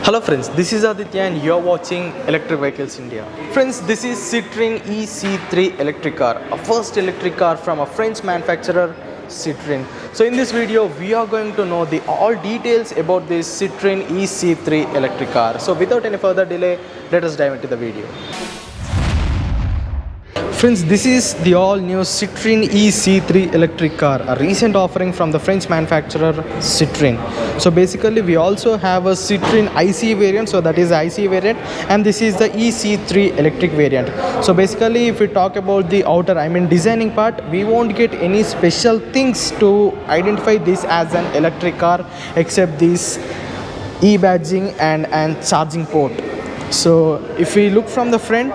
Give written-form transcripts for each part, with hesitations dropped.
Hello friends, this is Aditya and you're watching Electric Vehicles India. Friends, this is Citroen eC3 electric car, a first electric car from a French manufacturer, Citroen. So in this video, we are going to know the all details about this Citroen eC3 electric car. So without any further delay, let us dive into the video. Friends, this is the all-new Citroen eC3 electric car, a recent offering from the French manufacturer Citroen. So basically, we also have a Citroen IC variant, so that is the IC variant, and this is the eC3 electric variant. So basically, if we talk about the outer, designing part, we won't get any special things to identify this as an electric car, except this e-badging and charging port. So if we look from the front,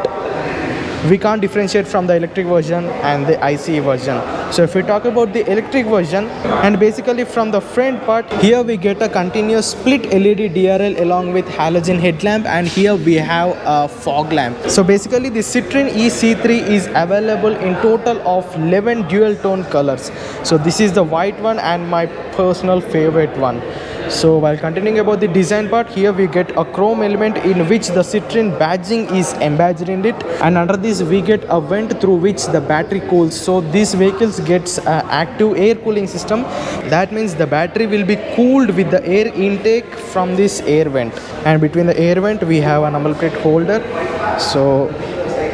we can't differentiate from the electric version and the ICE version. So if we talk about the electric version, and basically from the front part, here we get a continuous split LED DRL along with halogen headlamp, and here we have a fog lamp. So basically the Citroen eC3 is available in total of 11 dual tone colors. So this is the white one and my personal favorite one. So while continuing about the design part, here we get a chrome element in which the Citroen badging is embedded in it, and under this we get a vent through which the battery cools. So these vehicles gets active air cooling system. That means the battery will be cooled with the air intake from this air vent, and between the air vent we have a number plate holder. So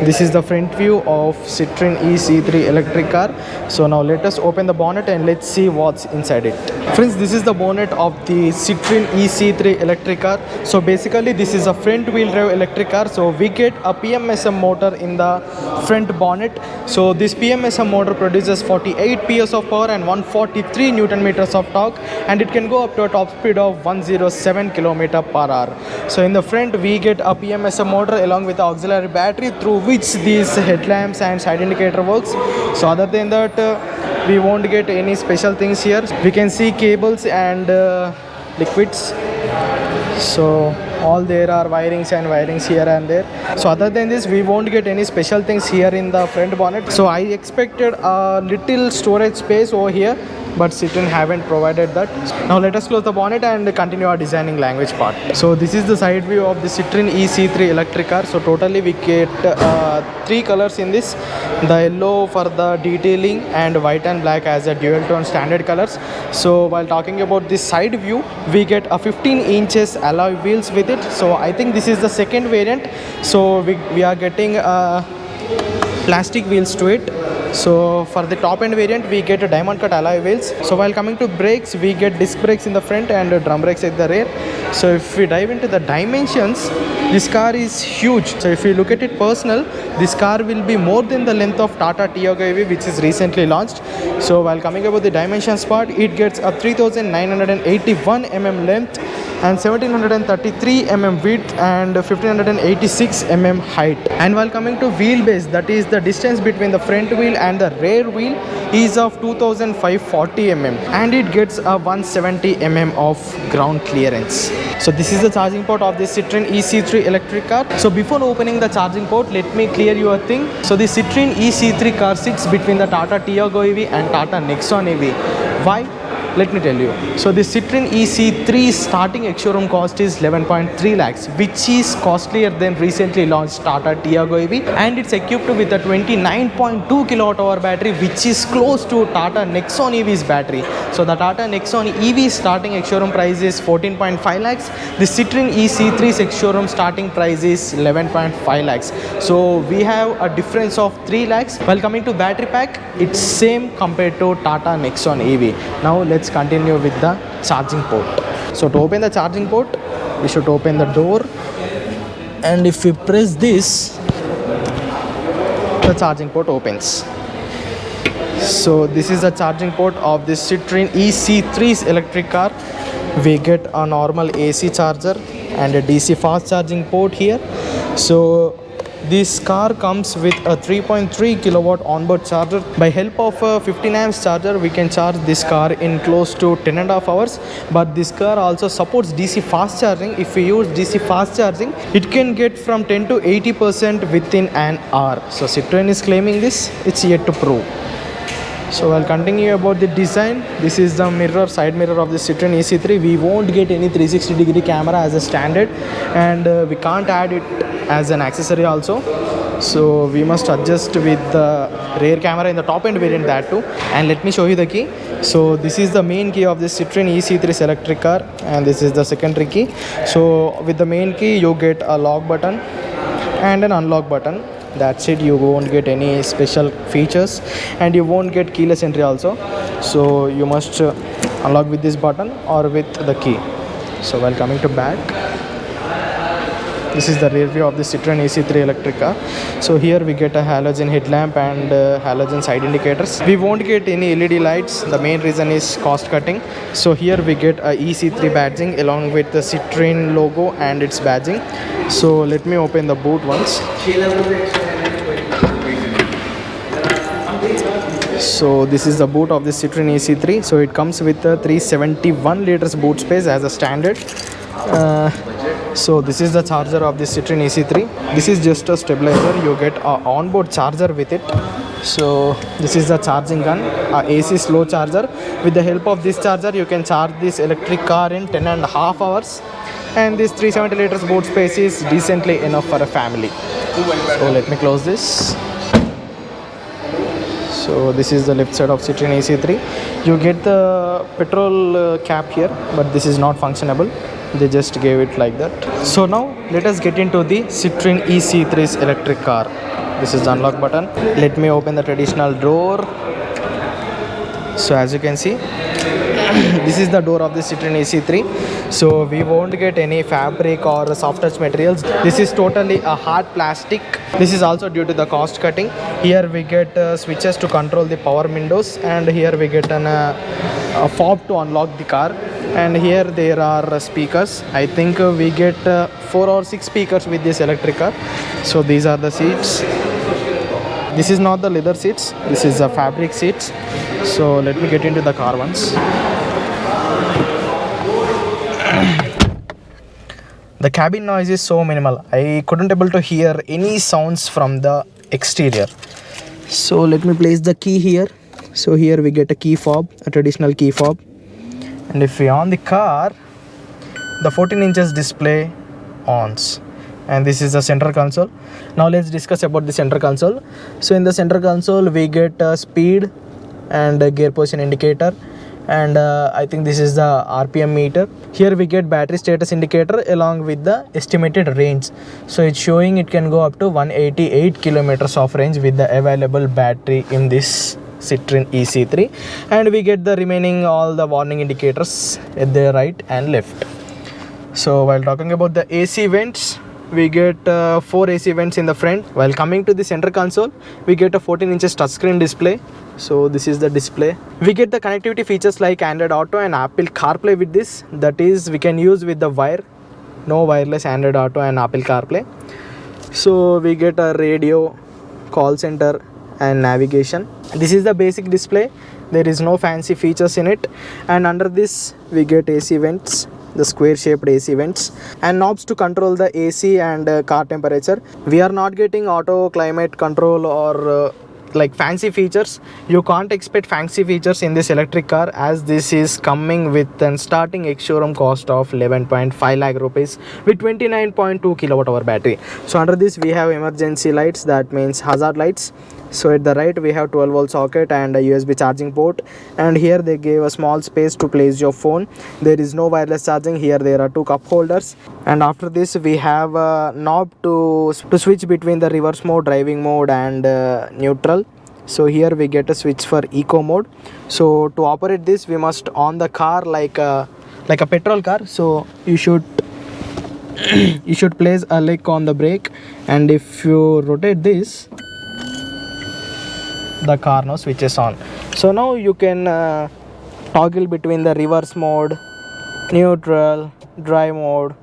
this is the front view of Citroen eC3 electric car. So now let us open the bonnet and let's see what's inside it. Friends, this is the bonnet of the Citroen eC3 electric car. So basically this is a front wheel drive electric car. So we get a PMSM motor in the front bonnet. So this PMSM motor produces 48 PS of power and 143 Newton meters of torque, and it can go up to a top speed of 107 km/h. So in the front we get a PMSM motor along with the auxiliary battery through which these headlamps and side indicator works. So other than that, we won't get any special things here. We can see cables and liquids. So all there are wirings here and there. So other than this, we won't get any special things here in the front bonnet. So I expected a little storage space over here, but Citroen haven't provided that. Now let us close the bonnet and continue our designing language part. So this is the side view of the Citroen eC3 electric car. So totally we get 3 colors in this: the yellow for the detailing and white and black as a dual tone standard colors. So while talking about this side view, we get a 15 inches alloy wheels with it. So I think this is the second variant. So we are getting plastic wheels to it. So for the top end variant, we get a diamond cut alloy wheels. So while coming to brakes, we get disc brakes in the front and drum brakes at the rear. So if we dive into the dimensions, this car is huge. So if you look at it personal, this car will be more than the length of Tata Tiago EV, which is recently launched. So while coming about the dimensions part, it gets a 3981 mm length and 1733 mm width and 1586 mm height. And while coming to wheelbase, that is the distance between the front wheel and the rear wheel, is of 2540 mm, and it gets a 170 mm of ground clearance. So this is the charging port of this Citroen eC3 electric car. So before opening the charging port, let me clear you a thing. So the Citroen eC3 car sits between the Tata Tiago EV and Tata Nexon EV. Why? Let me tell you. So the Citroen eC3 starting ex-showroom cost is 11.3 lakhs, which is costlier than recently launched Tata Tiago EV, and it's equipped with a 29.2 kWh battery, which is close to Tata Nexon EV's battery. So the Tata Nexon EV starting ex-showroom price is 14.5 lakhs. The Citroen eC3's ex-showroom starting price is 11.5 lakhs. So we have a difference of 3 lakhs. While coming to battery pack, it's same compared to Tata Nexon EV. Now let's continue with the charging port. So to open the charging port, we should open the door, and if we press this, the charging port opens. So this is the charging port of the Citroen eC3's electric car. We get a normal AC charger and a DC fast charging port here. So this car comes with a 3.3 kilowatt onboard charger. By help of a 15 amps charger, we can charge this car in close to 10.5 hours. But this car also supports DC fast charging. If we use DC fast charging, it can get from 10 to 80% within an hour. So Citroen is claiming this. It's yet to prove. So I'll continue about the design. This is the mirror, side mirror of the Citroen eC3. We won't get any 360-degree camera as a standard, and we can't add it as an accessory also. So we must adjust with the rear camera in the top end variant, that too. And let me show you the key. So this is the main key of this Citroen eC3 electric car, and this is the secondary key. So with the main key you get a lock button and an unlock button. That's it. You won't get any special features, and you won't get keyless entry also. So you must unlock with this button or with the key. So while coming to back, this is the rear view of the Citroen eC3 electric car. So here we get a halogen headlamp and halogen side indicators. We won't get any LED lights. The main reason is cost cutting. So here we get a EC3 badging along with the Citroen logo and its badging. So let me open the boot once. So this is the boot of the Citroen eC3. So it comes with a 371 liters boot space as a standard. So this is the charger of the Citroen eC3. This is just a stabilizer. You get an onboard charger with it. So this is the charging gun, AC slow charger. With the help of this charger you can charge this electric car in 10.5 hours. And this 370 liters boot space is decently enough for a family. So let me close this. So this is the left side of Citroen eC3. You get the petrol cap here, but this is not functionable. They just gave it like that. So now let us get into the Citroen eC3's electric car. This is the unlock button. Let me open the traditional door. So as you can see, this is the door of the Citroen eC3. So we won't get any fabric or soft touch materials. This is totally a hard plastic. This is also due to the cost cutting. Here we get switches to control the power windows, and here we get a fob to unlock the car. And here there are speakers. I think we get 4 or 6 speakers with this electric car. So these are the seats. This is not the leather seats. This is the fabric seats. So let me get into the car once. The cabin noise is so minimal. I couldn't able to hear any sounds from the exterior. So let me place the key here. So here we get a key fob, a traditional key fob. And if we on the car, the 14 inches display ons. And this is the center console. Now let's discuss about the center console. So in the center console we get speed and gear position indicator, and I think this is the RPM meter. Here we get battery status indicator along with the estimated range. So it's showing it can go up to 188 kilometers of range with the available battery in this Citroen eC3. And we get the remaining all the warning indicators at the right and left. So while talking about the AC vents, we get 4 AC vents in the front. While coming to the center console, we get a 14 inches touchscreen display. So this is the display. We get the connectivity features like Android Auto and Apple CarPlay with this. That is, we can use with the wire. No wireless Android Auto and Apple CarPlay. So we get a radio, call center and navigation. This is the basic display. There is no fancy features in it. And under this we get AC vents, the square shaped AC vents, and knobs to control the AC and car temperature. We are not getting auto climate control or like fancy features. You can't expect fancy features in this electric car, as this is coming with an starting ex-showroom cost of 11.5 lakh rupees with 29.2 kilowatt hour battery. So under this we have emergency lights, that means hazard lights. So at the right we have 12 volt socket and a USB charging port, and here they gave a small space to place your phone. There is no wireless charging. Here there are 2 cup holders, and after this we have a knob to switch between the reverse mode, driving mode and neutral. So here we get a switch for eco mode. So to operate this we must on the car like a petrol car. So you should place a leg on the brake, and if you rotate this, the car now switches on. So now you can toggle between the reverse mode, neutral, drive mode,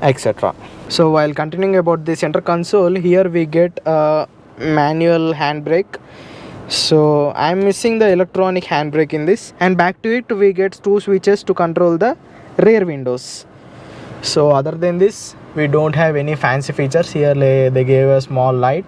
etc. So while continuing about the center console, here we get a manual handbrake. So I'm missing the electronic handbrake in this, and back to it we get 2 switches to control the rear windows. So other than this we don't have any fancy features. Here they gave a small light.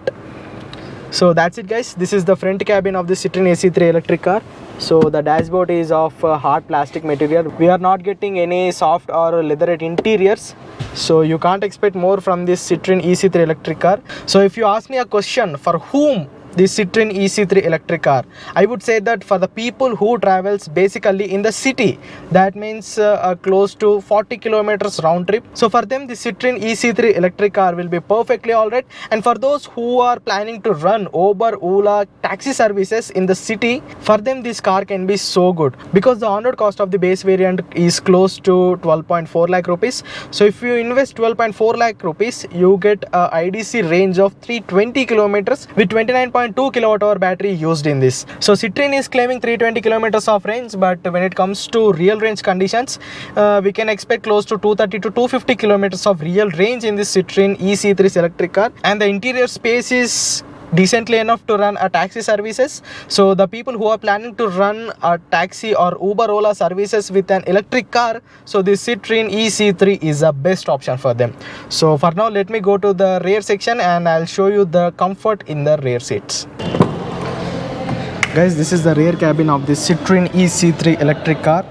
So that's it guys, this is the front cabin of the Citroen AC3 electric car. So the dashboard is of hard plastic material. We are not getting any soft or leatherette interiors, so you can't expect more from this Citroen EC3 electric car. So if you ask me a question, for whom this Citroen EC3 electric car, I would say that for the people who travels basically in the city, that means close to 40 kilometers round trip. So for them, the Citroen EC3 electric car will be perfectly alright. And for those who are planning to run Uber, Ola, taxi services in the city, for them this car can be so good, because the on-road cost of the base variant is close to 12.4 lakh rupees. So if you invest 12.4 lakh rupees, you get a IDC range of 320 kilometers with 29.2 kilowatt hour battery used in this. So Citroen is claiming 320 kilometers of range, but when it comes to real range conditions, we can expect close to 230 to 250 kilometers of real range in this Citroen EC3 electric car. And the interior space is decently enough to run a taxi services. So the people who are planning to run a taxi or Uber, Ola services with an electric car, so this Citroen EC3 is the best option for them. So for now, let me go to the rear section and I'll show you the comfort in the rear seats. Guys, this is the rear cabin of this Citroen EC3 electric car.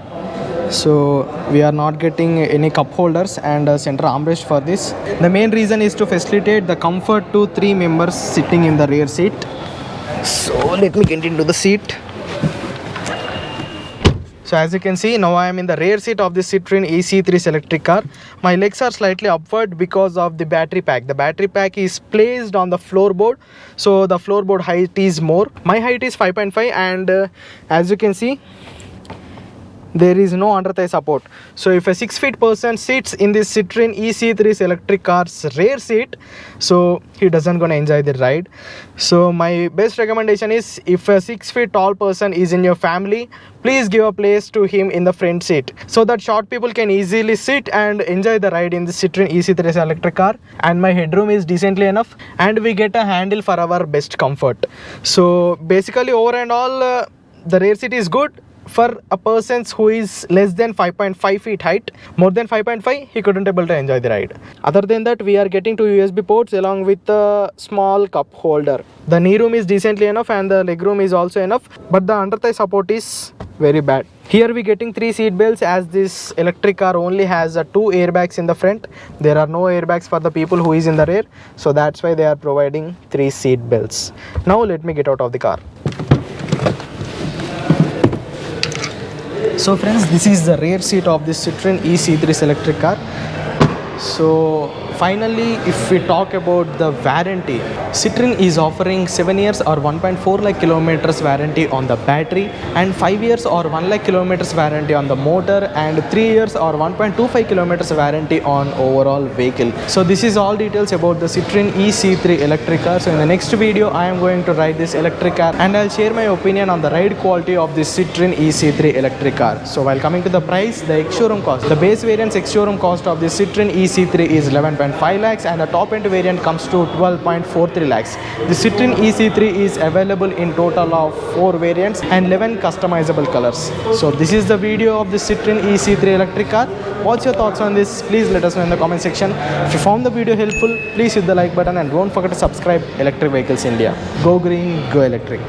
So we are not getting any cup holders and a center armrest for this. The main reason is to facilitate the comfort to 3 members sitting in the rear seat. So let me get into the seat. So as you can see, now I am in the rear seat of the Citroen EC3 electric car. My legs are slightly upward because of the battery pack. The battery pack is placed on the floorboard, so the floorboard height is more. My height is 5.5 and as you can see, there is no under thigh support. So if a 6 feet person sits in this Citroen EC3 electric car's rear seat, so he doesn't gonna enjoy the ride. So my best recommendation is, if a 6 feet tall person is in your family, please give a place to him in the front seat, so that short people can easily sit and enjoy the ride in the Citroen EC3 electric car. And my headroom is decently enough and we get a handle for our best comfort. So basically over and all, the rear seat is good for a person who is less than 5.5 feet height. More than 5.5, he couldn't able to enjoy the ride. Other than that, we are getting 2 USB ports along with a small cup holder. The knee room is decently enough and the leg room is also enough, but the under thigh support is very bad. Here we getting 3 seat belts, as this electric car only has 2 airbags in the front. There are no airbags for the people who is in the rear, so that's why they are providing 3 seat belts. Now let me get out of the car. So friends, this is the rear seat of this Citroen EC3 electric car. So finally, if we talk about the warranty, Citroen is offering 7 years or 1.4 lakh kilometers warranty on the battery, and 5 years or 1 lakh kilometers warranty on the motor, and 3 years or 1.25 kilometers warranty on overall vehicle. So this is all details about the Citroen EC3 electric car. So in the next video, I am going to ride this electric car and I'll share my opinion on the ride quality of this Citroen EC3 electric car. So while coming to the price, the ex-showroom cost, the base variant's ex-showroom cost of the Citroen EC3 is 11.5 lakhs and the top end variant comes to 12.43 lakhs. The Citroen EC3 is available in total of 4 variants and 11 customizable colors. So this is the video of the Citroen EC3 electric car. What's your thoughts on this? Please let us know in the comment section. If you found the video helpful, please hit the like button and don't forget to subscribe Electric Vehicles India. Go green, go electric.